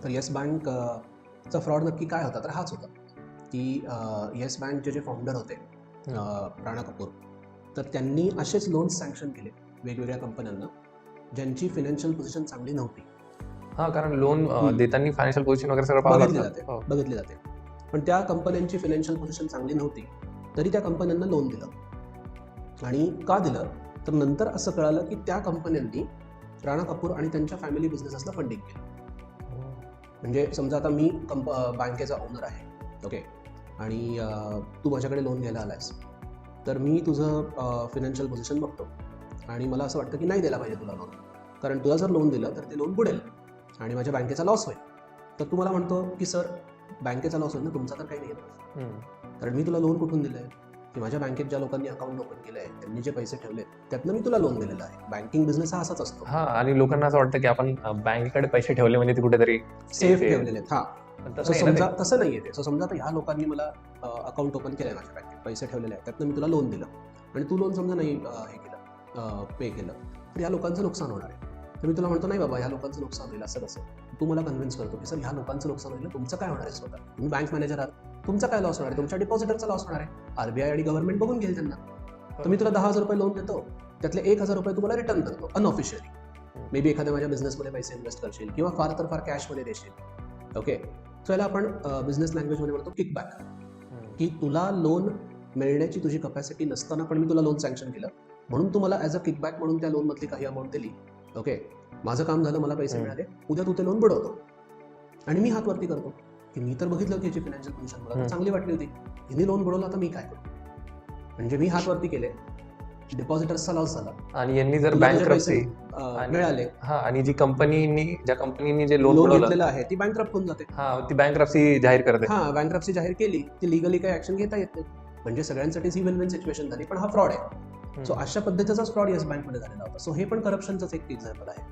तर yes bank चा fraud नक्की काय होता, तर हाच होता की येस बँकचे जे फाउंडर होते राणा कपूर, तर त्यांनी असेच लोन्स सँक्शन केले वेगवेगळ्या कंपन्यांना ज्यांची फायनान्शियल पोझिशन चांगली नव्हती. हा, कारण लोन देताना फायनान्शियल पोझिशन वगैरे सगळं पाहावं लागतं. बघितली जाते. पण त्या कंपन्यांची फायनान्शियल पोझिशन चांगली नव्हती तरी त्या कंपन्यांना लोन दिलं. आणि का दिलं, तर नंतर असं कळालं की त्या कंपन्यांनी राणा कपूर आणि त्यांच्या फॅमिली बिझनेसेसला फंडिंग केलं. म्हणजे समजा आता मी बँकेचा ओनर आहे, ओके, आणि तू माझ्याकडे लोन घ्यायला आलायस, तर मी तुझं फायनान्शियल पोझिशन बघतो आणि मला असं वाटतं की नाही द्यायला पाहिजे तुला लोन, कारण तुला जर लोन दिलं तर ते लोन बुडेल आणि माझ्या बँकेचा लॉस होईल. तर तू मला म्हणतो की सर बँकेचा लॉस होईल ना, तुमचा तर काही नाही येत, कारण मी तुला लोन कुठून दिलं आहे की माझ्या बँकेत ज्या लोकांनी अकाउंट ओपन केलं आहे, त्यांनी जे पैसे ठेवले त्यातनं मी तुला लोन दिलेलं आहे. बँकिंग बिझनेस हा असाच असतो. हा, आणि लोकांना असं वाटतं की आपण बँकेकडे पैसे ठेवले म्हणजे ते कुठेतरी सेफ ठेवलेले आहेत. हा, समजा तसं नाही आहे ते. समजा आता ह्या लोकांनी मला अकाउंट ओपन केलं आहे माझ्या बँकेत, पैसे ठेवलेले आहेत, त्यातनं मी तुला लोन दिलं आणि तू लोन समजा नाही हे केलं, पे केलं, तर या लोकांचं नुकसान होणार आहे. तर मी तुला म्हणतो नाही बाबा ह्या लोकांचं नुकसान होईल असं कसं, तू मला कन्व्हिन्स करतो की सर ह्या लोकांचं नुकसान होईल, तुमचं काय होणार आहे स्वतः, तुम्ही बँक मॅनेजर आहात, तुमचा काय लॉस होणार आहे, तुमच्या डिपॉझिटरचा लॉस होणार आहे, आरबीआय आणि गव्हर्नमेंट बघून घेईल त्यांना. तर मी तुला 10,000 रुपये लोन देतो, त्यातले 1,000 रुपये तुम्हाला रिटर्न करतो अनऑफिशियली. मे बी एखाद्या माझ्या बिझनेसमध्ये पैसे इन्व्हेस्ट करशील किंवा फार तर फार कॅशमध्ये देशील. ओके, सो याला आपण बिझनेस लँग्वेजमध्ये म्हणतो किकबॅक, की तुला लोन मिळण्याची तुझी कपॅसिटी नसताना पण मी तुला लोन सँक्शन केलं म्हणून तू मला ॲज अ किकबॅक म्हणून त्या लोनमधली काही अमाऊंट दिली. ओके, माझं काम झालं, मला पैसे मिळाले, उद्या तू ते लोन बुडवतो आणि मी हात वरती करतो की मी तर बघितलं की याची फायनान्शियल पोझिशन मला चांगली वाटली होती, हिने लोन बुडवला, तर मी काय करू. म्हणजे मी हात वरती केले, डिपॉझिटर्सचा लॉस झाला आणि यांनी जर बँकरप्सी मिळाले, हा, आणि ज्या कंपनीनी जे लोन घेतलेलं आहे ती बँकरप्ट होऊन जाते. हा, ती बँकरप्सी जाहीर करते. हा, बँकरप्सी जाहीर केली, ती लिगली काही ऍक्शन घेता येत नाही. म्हणजे सगळ्यांसाठी ही विन विन सिच्युएशन झाली, पण हा फ्रॉड आहे. सो अशा पद्धतीचाच फ्रॉड येस बँकमध्ये झालेला होता. सो हे पण करप्शनचाच एक एक्झाम्पल आहे.